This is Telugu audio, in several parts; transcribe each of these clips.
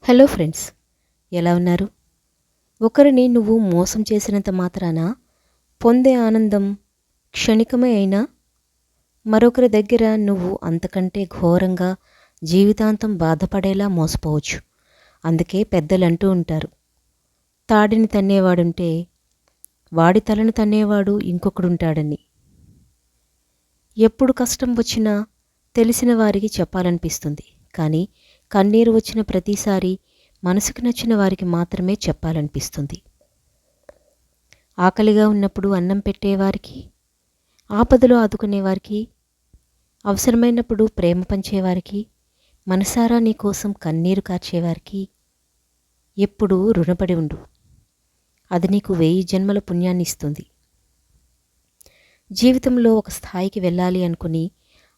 హలో ఫ్రెండ్స్, ఎలా ఉన్నారు? ఒకరిని నువ్వు మోసం చేసినంత మాత్రాన పొందే ఆనందం క్షణికమే అయినా మరొకరి దగ్గర నువ్వు అంతకంటే ఘోరంగా జీవితాంతం బాధపడేలా మోసపోవచ్చు. అందుకే పెద్దలు అంటూ ఉంటారు, తాడిని తన్నేవాడుంటే వాడి తలను తన్నేవాడు ఇంకొకడుంటాడని. ఎప్పుడు కష్టం వచ్చినా తెలిసిన వారికి చెప్పాలనిపిస్తుంది, కానీ కన్నీరు వచ్చిన ప్రతిసారి మనసుకు నచ్చిన వారికి మాత్రమే చెప్పాలనిపిస్తుంది. ఆకలిగా ఉన్నప్పుడు అన్నం పెట్టేవారికి, ఆపదలో ఆదుకునేవారికి, అవసరమైనప్పుడు ప్రేమ పంచేవారికి, మనసారా నీ కోసం కన్నీరు కార్చేవారికి ఎప్పుడూ రుణపడి ఉండు. అది నీకు 1000 జన్మల పుణ్యాన్ని ఇస్తుంది. జీవితంలో ఒక స్థాయికి వెళ్ళాలి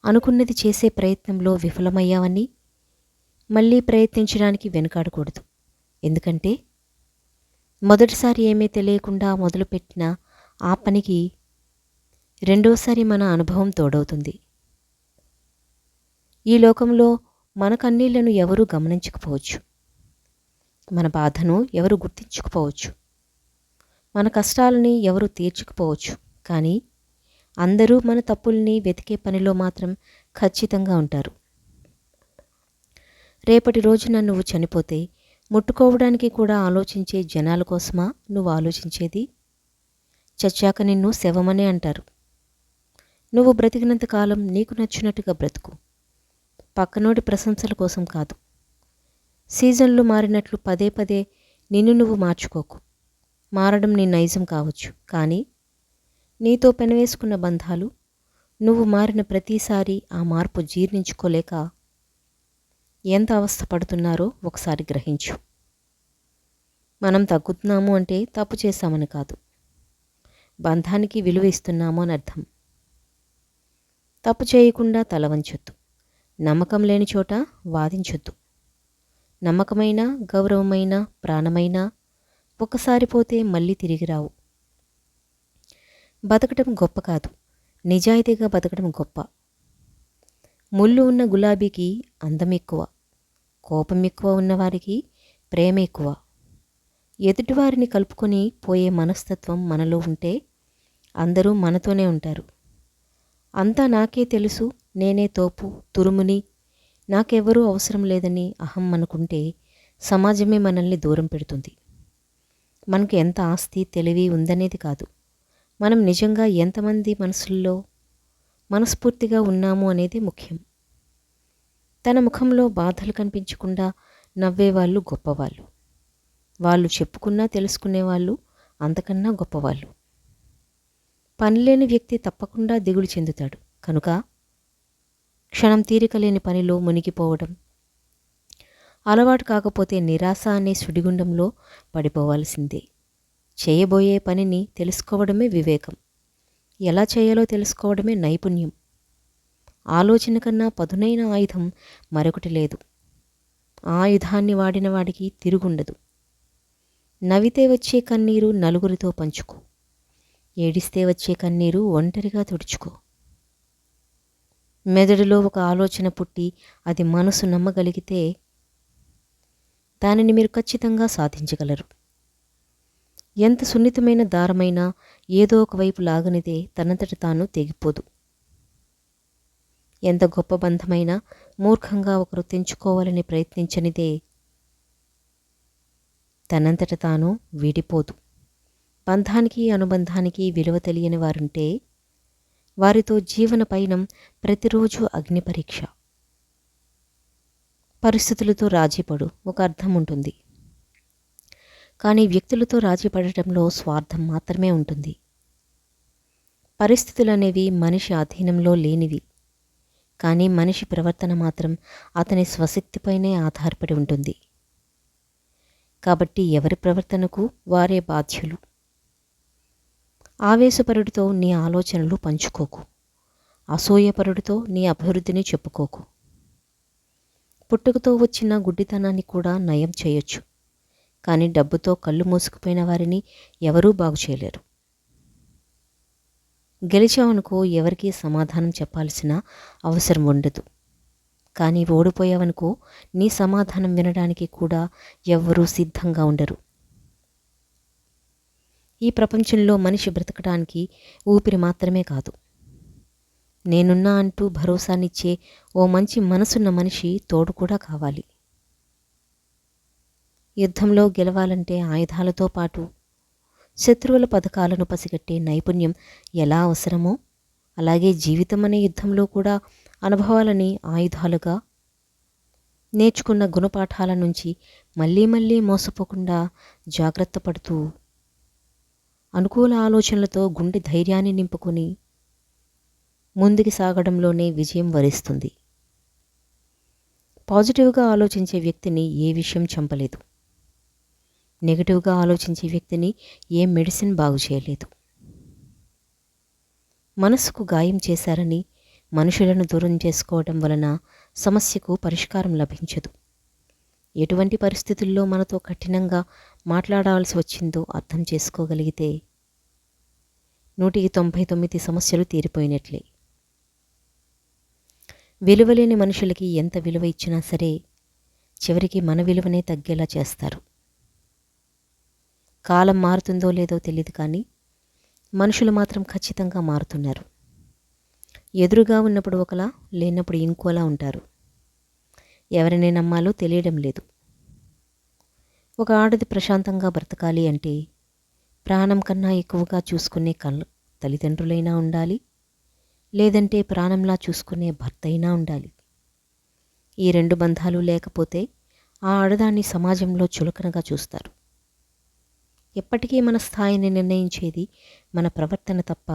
అనుకున్నది చేసే ప్రయత్నంలో విఫలమయ్యావని మళ్ళీ ప్రయత్నించడానికి వెనుకాడకూడదు. ఎందుకంటే మొదటిసారి ఏమీ తెలియకుండా మొదలుపెట్టిన ఆ పనికి రెండోసారి మన అనుభవం తోడవుతుంది. ఈ లోకంలో మన కన్నీళ్లను ఎవరూ గమనించకపోవచ్చు, మన బాధను ఎవరు గుర్తించకపోవచ్చు, మన కష్టాలని ఎవరు తీర్చకపోవచ్చు, కానీ అందరూ మన తప్పుల్ని వెతికే పనిలో మాత్రం ఖచ్చితంగా ఉంటారు. రేపటి రోజున నువ్వు చనిపోతే ముట్టుకోవడానికి కూడా ఆలోచించే జనాల కోసమా నువ్వు ఆలోచించేది? చచ్చాక నిన్ను శవమనే అంటారు. నువ్వు బ్రతికినంతకాలం నీకు నచ్చినట్టుగా బ్రతుకు, పక్కనోడి ప్రశంసల కోసం కాదు. సీజన్లు మారినట్లు పదే పదే నిన్ను నువ్వు మార్చుకోకు. మారడం నీ నైజం కావచ్చు, కానీ నీతో పెనవేసుకున్న బంధాలు నువ్వు మారిన ప్రతిసారి ఆ మార్పు జీర్ణించుకోలేక ఎంత అవస్థపడుతున్నారో ఒకసారి గ్రహించు. మనం తగ్గుతున్నాము అంటే తప్పు చేశామని కాదు, బంధానికి విలువ ఇస్తున్నాము అని అర్థం. తప్పు చేయకుండా తల వంచొద్దు, నమ్మకం లేని చోట వాదించొద్దు. నమ్మకమైన, గౌరవమైన, ప్రాణమైన ఒకసారి పోతే మళ్ళీ తిరిగి రావు. బతకడం గొప్ప కాదు, నిజాయితీగా బతకడం గొప్ప. ముళ్ళు ఉన్న గులాబీకి అందం ఎక్కువ, కోపం ఎక్కువ ఉన్నవారికి ప్రేమ ఎక్కువ. ఎదుటివారిని కలుపుకొని పోయే మనస్తత్వం మనలో ఉంటే అందరూ మనతోనే ఉంటారు. అంతా నాకే తెలుసు, నేనే తోపు తురుముని, నాకెవరూ అవసరం లేదని అహం అనుకుంటే సమాజమే మనల్ని దూరం పెడుతుంది. మనకు ఎంత ఆస్తి తెలివి ఉందనేది కాదు, మనం నిజంగా ఎంతమంది మనసుల్లో మనస్ఫూర్తిగా ఉన్నాము అనేది ముఖ్యం. తన ముఖంలో బాధలు కనిపించకుండా నవ్వేవాళ్ళు గొప్పవాళ్ళు. వాళ్ళు చెప్పుకున్నా తెలుసుకునేవాళ్ళు అంతకన్నా గొప్పవాళ్ళు. పనిలేని వ్యక్తి తప్పకుండా దిగులు చెందుతాడు. కనుక క్షణం తీరిక లేని పనిలో మునిగిపోవడం అలవాటు కాకపోతే నిరాశ అనే సుడిగుండంలో పడిపోవాల్సిందే. చేయబోయే పనిని తెలుసుకోవడమే వివేకం, ఎలా చేయాలో తెలుసుకోవడమే నైపుణ్యం. ఆలోచన కన్నా పదునైన ఆయుధం మరొకటి లేదు. ఆ ఆయుధాన్ని వాడిన వాడికి తిరుగుండదు. నవ్వితే వచ్చే కన్నీరు నలుగురితో పంచుకో, ఏడిస్తే వచ్చే కన్నీరు ఒంటరిగా తుడుచుకో. మెదడులో ఒక ఆలోచన పుట్టి అది మనసు నమ్మగలిగితే దానిని మీరు ఖచ్చితంగా సాధించగలరు. ఎంత సున్నితమైన దారమైనా ఏదో ఒకవైపు లాగనిదే తనంతట తాను తెగిపోదు. ఎంత గొప్ప బంధమైనా మూర్ఖంగా ఒకరు తెంచుకోవాలని ప్రయత్నించనిదే తనంతట తాను వీడిపోదు. బంధానికి అనుబంధానికి విలువ తెలియని వారుంటే వారితో జీవన పయనం ప్రతిరోజు అగ్ని పరీక్ష. పరిస్థితులతో రాజీపడు, ఒక అర్థం ఉంటుంది, కానీ వ్యక్తులతో రాజీపడటంలో స్వార్థం మాత్రమే ఉంటుంది. పరిస్థితులు అనేవి మనిషి అధీనంలో లేనివి, కానీ మనిషి ప్రవర్తన మాత్రం అతని స్వశక్తిపైనే ఆధారపడి ఉంటుంది. కాబట్టి ఎవరి ప్రవర్తనకు వారే బాధ్యులు. ఆవేశపరుడితో నీ ఆలోచనలు పంచుకోకు, అసూయపరుడితో నీ అభివృద్ధిని చెప్పుకోకు. పుట్టుకతో వచ్చిన గుడ్డితనాన్ని కూడా నయం చేయొచ్చు, కానీ డబ్బుతో కళ్ళు మూసుకుపోయిన వారిని ఎవరూ బాగు చేయలేరు. గెలిచావనుకో ఎవరికీ సమాధానం చెప్పాల్సిన అవసరం ఉండదు. కానీ ఓడిపోయావనుకో, నీ సమాధానం వినడానికి కూడా ఎవ్వరూ సిద్ధంగా ఉండరు. ఈ ప్రపంచంలో మనిషి బ్రతకడానికి ఊపిరి మాత్రమే కాదు, నేనున్నా అంటూ భరోసానిచ్చే ఓ మంచి మనసున్న మనిషి తోడు కూడా కావాలి. యుద్ధంలో గెలవాలంటే ఆయుధాలతో పాటు శత్రువుల పథకాలను పసిగట్టే నైపుణ్యం ఎలా అవసరమో, అలాగే జీవితం అనే యుద్ధంలో కూడా అనుభవాలని ఆయుధాలుగా, నేర్చుకున్న గుణపాఠాల నుంచి మళ్ళీ మళ్ళీ మోసపోకుండా జాగ్రత్త పడుతూ అనుకూల ఆలోచనలతో గుండె ధైర్యాన్ని నింపుకొని ముందుకు సాగడంలోనే విజయం వరిస్తుంది. పాజిటివ్గా ఆలోచించే వ్యక్తిని ఏ విషయం చంపలేదు. నెగిటివ్గా ఆలోచించే వ్యక్తిని ఏ మెడిసిన్ బాగు చేయలేదు. మనసుకు గాయం చేశారని మనుషులను దూరం చేసుకోవడం వలన సమస్యకు పరిష్కారం లభించదు. ఎటువంటి పరిస్థితుల్లో మనతో కఠినంగా మాట్లాడాల్సి వచ్చిందో అర్థం చేసుకోగలిగితే 199 సమస్యలు తీరిపోయినట్లే. విలువలేని మనుషులకి ఎంత విలువ ఇచ్చినా సరే చివరికి మన విలువనే తగ్గేలా చేస్తారు. కాలం మారుతుందో లేదో తెలియదు, కానీ మనుషులు మాత్రం ఖచ్చితంగా మారుతున్నారు. ఎదురుగా ఉన్నప్పుడు ఒకలా, లేనప్పుడు ఇంకోలా ఉంటారు. ఎవరిని నమ్మాలో తెలియడం లేదు. ఒక ఆడది ప్రశాంతంగా బ్రతకాలి అంటే ప్రాణం కన్నా ఎక్కువగా చూసుకునే తల్లిదండ్రులైనా ఉండాలి, లేదంటే ప్రాణంలా చూసుకునే భర్త అయినా ఉండాలి. ఈ రెండు బంధాలు లేకపోతే ఆ ఆడదాన్ని సమాజంలో చులకనగా చూస్తారు. ఎప్పటికీ మన స్థాయిని నిర్ణయించేది మన ప్రవర్తన తప్ప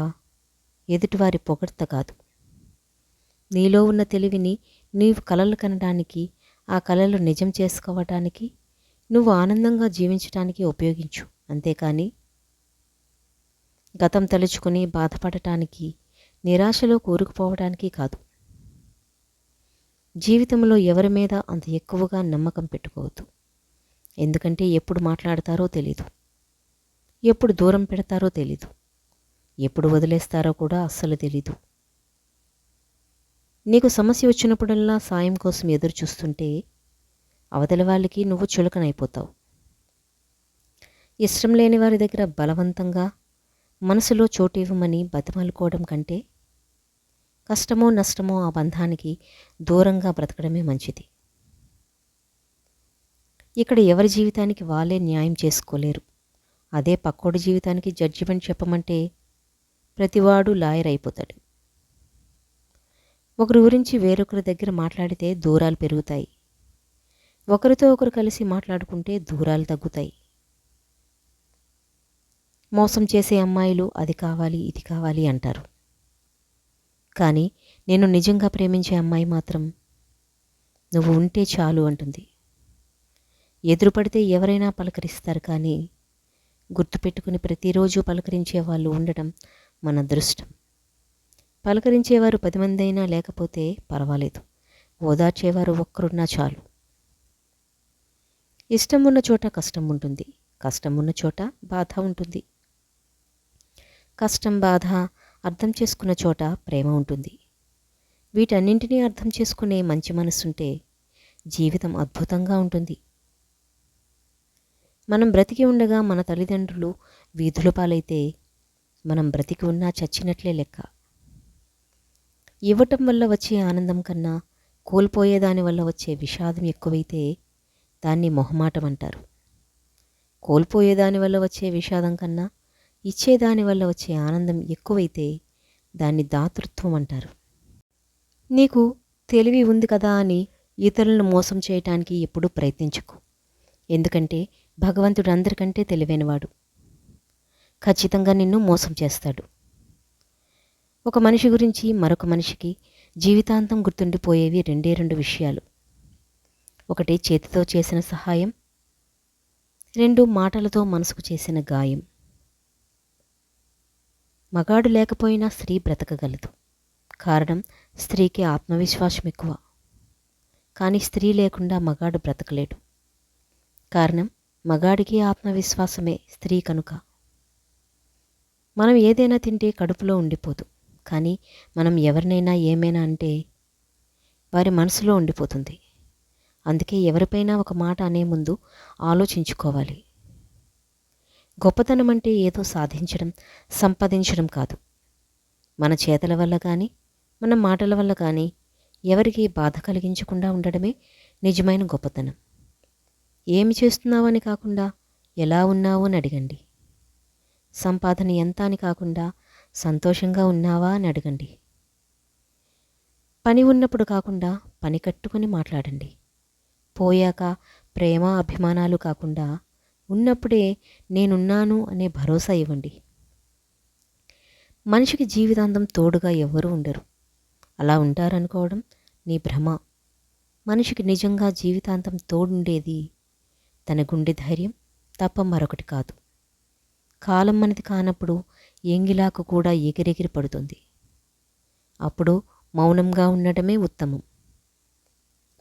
ఎదుటివారి పొగడ్త కాదు. నీలో ఉన్న తెలివిని నీవు కలలు కనడానికి, ఆ కలలు నిజం చేసుకోవటానికి, నువ్వు ఆనందంగా జీవించటానికి ఉపయోగించు. అంతేకాని గతం తలుచుకుని బాధపడటానికి, నిరాశలో కూరుకుపోవడానికి కాదు. జీవితంలో ఎవరి మీద అంత ఎక్కువగా నమ్మకం పెట్టుకోవద్దు. ఎందుకంటే ఎప్పుడు మాట్లాడతారో తెలీదు, ఎప్పుడు దూరం పెడతారో తెలీదు, ఎప్పుడు వదిలేస్తారో కూడా అస్సలు తెలీదు. నీకు సమస్య వచ్చినప్పుడల్లా సాయం కోసం ఎదురు చూస్తుంటే అవతలి వాళ్ళకి నువ్వు చులకనైపోతావు. ఇష్టం లేని వారి దగ్గర బలవంతంగా మనసులో చోటు ఇవ్వమని బతిమాలుకోవడం కంటే కష్టమో నష్టమో ఆ బంధానికి దూరంగా బ్రతకడమే మంచిది. ఇక్కడ ఎవరి జీవితానికి వాళ్ళే న్యాయం చేసుకోలేరు. అదే పక్కోడి జీవితానికి జడ్జిమెంట్ చెప్పమంటే ప్రతివాడు లాయర్ అయిపోతాడు. ఒకరి గురించి వేరొకరి దగ్గర మాట్లాడితే దూరాలు పెరుగుతాయి. ఒకరితో ఒకరు కలిసి మాట్లాడుకుంటే దూరాలు తగ్గుతాయి. మోసం చేసే అమ్మాయిలు అది కావాలి ఇది కావాలి అంటారు. కానీ నేను నిజంగా ప్రేమించే అమ్మాయి మాత్రం నువ్వు ఉంటే చాలు అంటుంది. ఎదురుపడితే ఎవరైనా పలకరిస్తారు, కానీ గుర్తుపెట్టుకుని ప్రతిరోజు పలకరించే వాళ్ళు ఉండటం మన అదృష్టం. పలకరించేవారు 10 మంది అయినా లేకపోతే పర్వాలేదు, ఓదార్చేవారు ఒక్కరున్నా చాలు. ఇష్టం ఉన్న చోట కష్టం ఉంటుంది, కష్టం ఉన్న చోట బాధ ఉంటుంది. కష్టం బాధ అర్థం చేసుకున్న చోట ప్రేమ ఉంటుంది. వీటన్నింటినీ అర్థం చేసుకునే మంచి మనసుంటే జీవితం అద్భుతంగా ఉంటుంది. మనం బ్రతికి ఉండగా మన తల్లిదండ్రులు వీధుల పాలైతే మనం బ్రతికి ఉన్నా చచ్చినట్లే లెక్క. ఇవ్వటం వల్ల వచ్చే ఆనందం కన్నా కోల్పోయేదాని వల్ల వచ్చే విషాదం ఎక్కువైతే దాన్ని మొహమాటం అంటారు. కోల్పోయేదాని వల్ల వచ్చే విషాదం కన్నా ఇచ్చేదాని వల్ల వచ్చే ఆనందం ఎక్కువైతే దాన్ని దాతృత్వం అంటారు. నీకు తెలివి ఉంది కదా అని ఇతరులను మోసం చేయటానికి ఎప్పుడూ ప్రయత్నించకు. ఎందుకంటే భగవంతుడు అందరికంటే తెలివైనవాడు. ఖచ్చితంగా నిన్ను మోసం చేస్తాడు. ఒక మనిషి గురించి మరొక మనిషికి జీవితాంతం గుర్తుండిపోయేవి రెండు విషయాలు. ఒకటి చేతితో చేసిన సహాయం, 2 మాటలతో మనసుకు చేసిన గాయం. మగాడు లేకపోయినా స్త్రీ బ్రతకగలదు. కారణం స్త్రీకి ఆత్మవిశ్వాసం ఎక్కువ. కానీ స్త్రీ లేకుండా మగాడు బ్రతకలేడు. కారణం మగాడికి ఆత్మవిశ్వాసమే స్త్రీ కనుక. మనం ఏదైనా తింటే కడుపులో ఉండిపోదు, కానీ మనం ఎవరినైనా ఏమైనా అంటే వారి మనసులో ఉండిపోతుంది. అందుకే ఎవరిపైనా ఒక మాట అనే ముందు ఆలోచించుకోవాలి. గొప్పతనం అంటే ఏదో సాధించడం, సంపాదించడం కాదు. మన చేతల వల్ల కానీ, మన మాటల వల్ల కానీ ఎవరికి బాధ కలిగించకుండా ఉండడమే నిజమైన గొప్పతనం. ఏమి చేస్తున్నావని కాకుండా ఎలా ఉన్నావు అని అడగండి. సంపాదన ఎంత అని కాకుండా సంతోషంగా ఉన్నావా అని అడగండి. పని ఉన్నప్పుడు కాకుండా పని కట్టుకొని మాట్లాడండి. పోయాక ప్రేమ అభిమానాలు కాకుండా ఉన్నప్పుడే నేనున్నాను అనే భరోసా ఇవ్వండి. మనిషికి జీవితాంతం తోడుగా ఎవ్వరూ ఉండరు. అలా ఉంటారనుకోవడం నీ భ్రమ. మనిషికి నిజంగా జీవితాంతం తోడుండేది తన గుండె ధైర్యం తప్ప మరొకటి కాదు. కాలం మనది కానప్పుడు ఎంగిలాకు కూడా ఎగిరెగిరి పడుతుంది. అప్పుడు మౌనంగా ఉండడమే ఉత్తమం.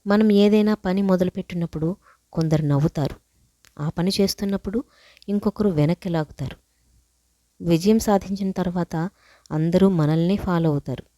మనం ఏదైనా పని మొదలుపెట్టినప్పుడు కొందరు నవ్వుతారు. ఆ పని చేస్తున్నప్పుడు ఇంకొకరు వెనక్కి లాగుతారు. విజయం సాధించిన తర్వాత అందరూ మనల్ని ఫాలో అవుతారు.